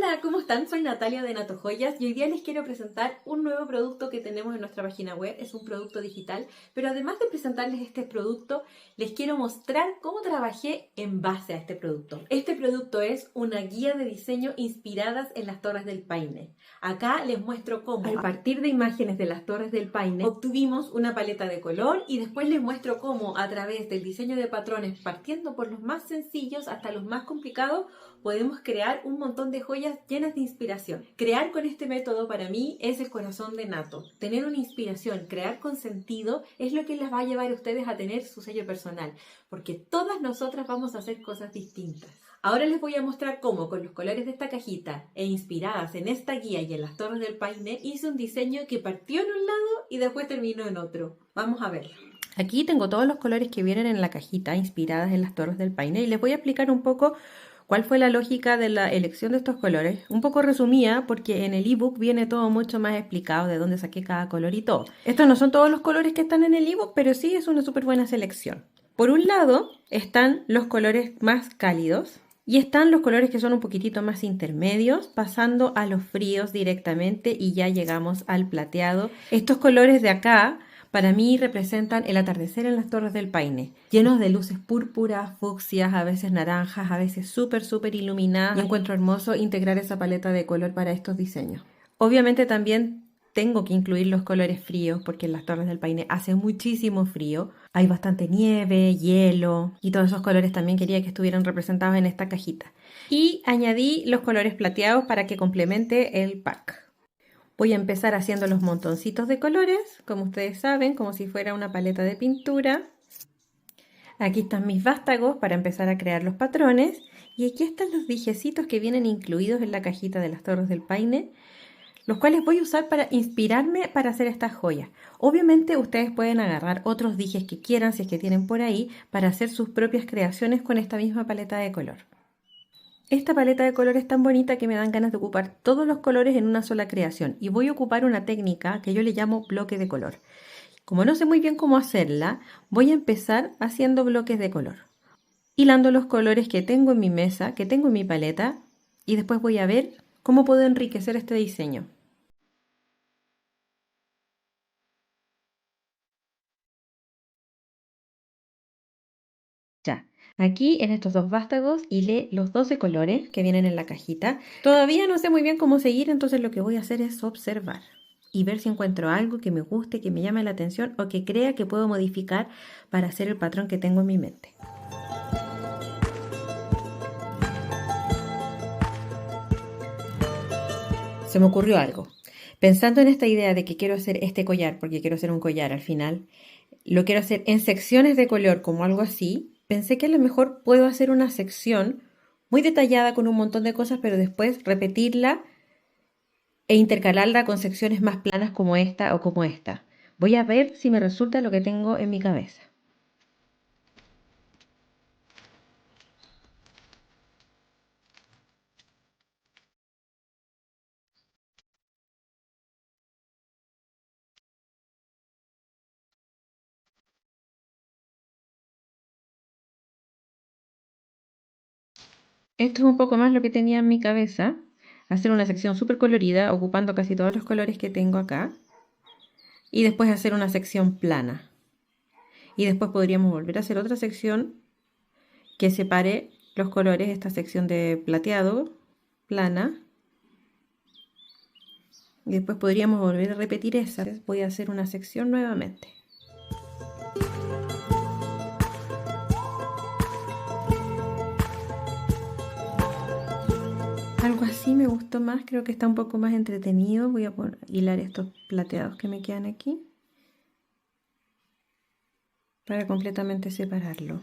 Hola, ¿cómo están? Soy Natalia de Nato Joyas y hoy día les quiero presentar un nuevo producto que tenemos en nuestra página web. Es un producto digital, pero además de presentarles este producto, les quiero mostrar cómo trabajé en base a este producto. Este producto es una guía de diseño inspiradas en las Torres del Paine. Acá les muestro cómo, a partir de imágenes de las Torres del Paine, obtuvimos una paleta de color y después les muestro cómo a través del diseño de patrones, partiendo por los más sencillos hasta los más complicados, podemos crear un montón de joyas llenas de inspiración. Crear con este método para mí es el corazón de Nato. Tener una inspiración, crear con sentido es lo que les va a llevar a ustedes a tener su sello personal, porque todas nosotras vamos a hacer cosas distintas. Ahora les voy a mostrar cómo con los colores de esta cajita e inspiradas en esta guía y en las Torres del Paine hice un diseño que partió en un lado y después terminó en otro. Vamos a verlo. Aquí tengo todos los colores que vienen en la cajita inspiradas en las Torres del Paine y les voy a explicar un poco cuál fue la lógica de la elección de estos colores. Un poco resumida porque en el ebook viene todo mucho más explicado de dónde saqué cada color y todo. Estos no son todos los colores que están en el ebook, pero sí es una súper buena selección. Por un lado están los colores más cálidos y están los colores que son un poquitito más intermedios, pasando a los fríos directamente y ya llegamos al plateado. Estos colores de acá para mí representan el atardecer en las Torres del Paine, llenos de luces púrpuras, fucsias, a veces naranjas, a veces súper iluminadas. Y encuentro hermoso integrar esa paleta de color para estos diseños. Obviamente también tengo que incluir los colores fríos porque en las Torres del Paine hace muchísimo frío. Hay bastante nieve, hielo y todos esos colores también quería que estuvieran representados en esta cajita. Y añadí los colores plateados para que complemente el pack. Voy a empezar haciendo los montoncitos de colores, como ustedes saben, como si fuera una paleta de pintura. Aquí están mis vástagos para empezar a crear los patrones. Y aquí están los dijecitos que vienen incluidos en la cajita de las Torres del Paine, los cuales voy a usar para inspirarme para hacer estas joyas. Obviamente ustedes pueden agarrar otros dijes que quieran, si es que tienen por ahí, para hacer sus propias creaciones con esta misma paleta de color. Esta paleta de colores es tan bonita que me dan ganas de ocupar todos los colores en una sola creación y voy a ocupar una técnica que yo le llamo bloque de color. Como no sé muy bien cómo hacerla, voy a empezar haciendo bloques de color, hilando los colores que tengo en mi mesa, que tengo en mi paleta, y después voy a ver cómo puedo enriquecer este diseño. Ya, aquí en estos dos vástagos hilé los 12 colores que vienen en la cajita. Todavía no sé muy bien cómo seguir, entonces lo que voy a hacer es observar y ver si encuentro algo que me guste, que me llame la atención o que crea que puedo modificar para hacer el patrón que tengo en mi mente. Se me ocurrió algo. Pensando en esta idea de que quiero hacer este collar, porque quiero hacer un collar al final, lo quiero hacer en secciones de color como algo así, pensé que a lo mejor puedo hacer una sección muy detallada con un montón de cosas, pero después repetirla e intercalarla con secciones más planas como esta o como esta. Voy a ver si me resulta lo que tengo en mi cabeza. Esto es un poco más lo que tenía en mi cabeza. Hacer una sección súper colorida, ocupando casi todos los colores que tengo acá. Y después hacer una sección plana. Y después podríamos volver a hacer otra sección que separe los colores, esta sección de plateado, plana. Y después podríamos volver a repetir esa. Voy a hacer una sección nuevamente. Algo así me gustó más, creo que está un poco más entretenido. Voy a hilar estos plateados que me quedan aquí para completamente separarlo.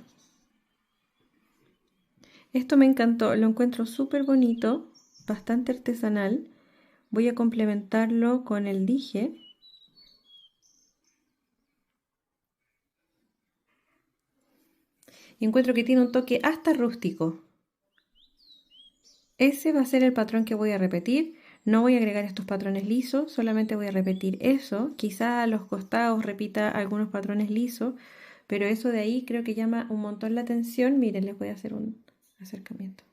Esto me encantó, lo encuentro súper bonito, bastante artesanal. Voy a complementarlo con el dije. Y encuentro que tiene un toque hasta rústico. Ese va a ser el patrón que voy a repetir. No voy a agregar estos patrones lisos, solamente voy a repetir eso. Quizá a los costados repita algunos patrones lisos, pero eso de ahí creo que llama un montón la atención. Miren, les voy a hacer un acercamiento.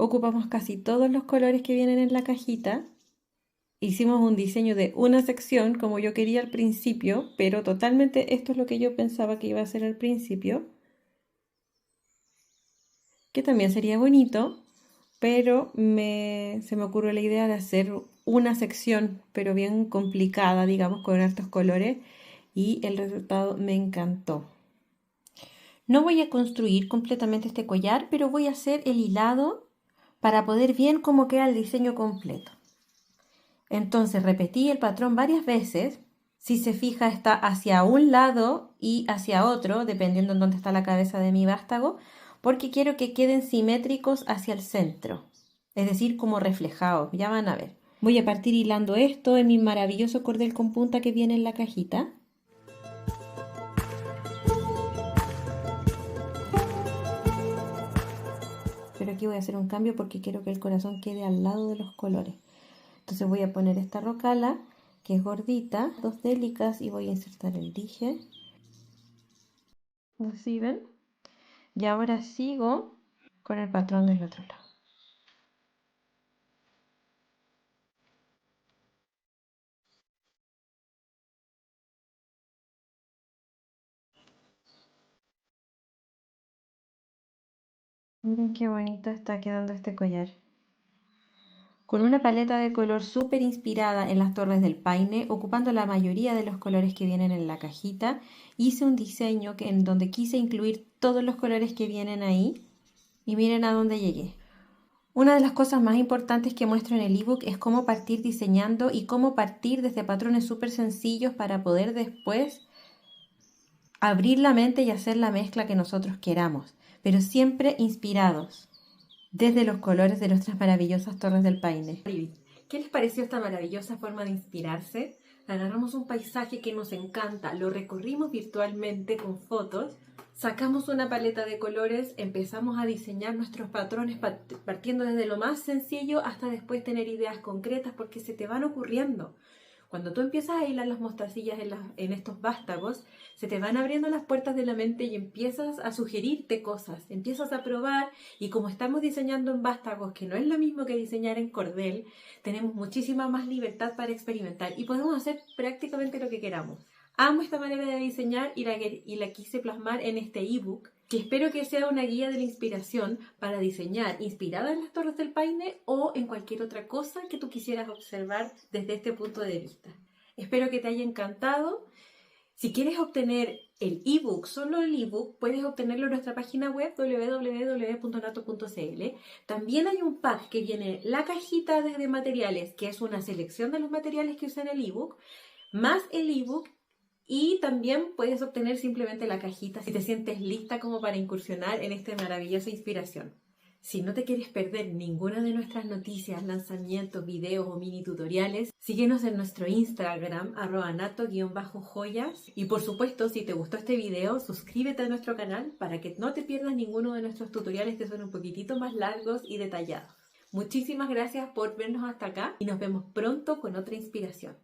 Ocupamos casi todos los colores que vienen en la cajita. Hicimos un diseño de una sección como yo quería al principio, pero totalmente esto es lo que yo pensaba que iba a ser al principio. Que también sería bonito, pero se me ocurrió la idea de hacer una sección, pero bien complicada, digamos, con hartos colores, y el resultado me encantó. No voy a construir completamente este collar, pero voy a hacer el hilado para poder ver cómo queda el diseño completo. Entonces repetí el patrón varias veces. Si se fija, está hacia un lado y hacia otro, dependiendo en dónde está la cabeza de mi vástago, porque quiero que queden simétricos hacia el centro, es decir, como reflejados. Ya van a ver. Voy a partir hilando esto en mi maravilloso cordel con punta que viene en la cajita. Pero aquí voy a hacer un cambio porque quiero que el corazón quede al lado de los colores. Entonces voy a poner esta rocala, que es gordita, dos délicas, y voy a insertar el dije. ¿Así ven? Y ahora sigo con el patrón del otro lado. Miren qué bonito está quedando este collar. Con una paleta de color súper inspirada en las Torres del Paine, ocupando la mayoría de los colores que vienen en la cajita, hice un diseño en donde quise incluir todos los colores que vienen ahí. Y miren a dónde llegué. Una de las cosas más importantes que muestro en el ebook es cómo partir diseñando y cómo partir desde patrones súper sencillos para poder después abrir la mente y hacer la mezcla que nosotros queramos, pero siempre inspirados desde los colores de nuestras maravillosas Torres del Paine. ¿Qué les pareció esta maravillosa forma de inspirarse? Agarramos un paisaje que nos encanta, lo recorrimos virtualmente con fotos, sacamos una paleta de colores, empezamos a diseñar nuestros patrones partiendo desde lo más sencillo hasta después tener ideas concretas porque se te van ocurriendo. Cuando tú empiezas a hilar las mostacillas en estos vástagos, se te van abriendo las puertas de la mente y empiezas a sugerirte cosas, empiezas a probar, y como estamos diseñando en vástagos, que no es lo mismo que diseñar en cordel, tenemos muchísima más libertad para experimentar y podemos hacer prácticamente lo que queramos. Amo esta manera de diseñar y la quise plasmar en este ebook, que espero que sea una guía de la inspiración para diseñar inspirada en las Torres del Paine o en cualquier otra cosa que tú quisieras observar desde este punto de vista. Espero que te haya encantado. Si quieres obtener el ebook, solo el ebook, puedes obtenerlo en nuestra página web www.nato.cl. También hay un pack que viene la cajita de materiales, que es una selección de los materiales que usan el ebook, más el ebook. Y también puedes obtener simplemente la cajita si te sientes lista como para incursionar en esta maravillosa inspiración. Si no te quieres perder ninguna de nuestras noticias, lanzamientos, videos o mini tutoriales, síguenos en nuestro Instagram, @nato_joyas. Y por supuesto, si te gustó este video, suscríbete a nuestro canal para que no te pierdas ninguno de nuestros tutoriales que son un poquitito más largos y detallados. Muchísimas gracias por vernos hasta acá y nos vemos pronto con otra inspiración.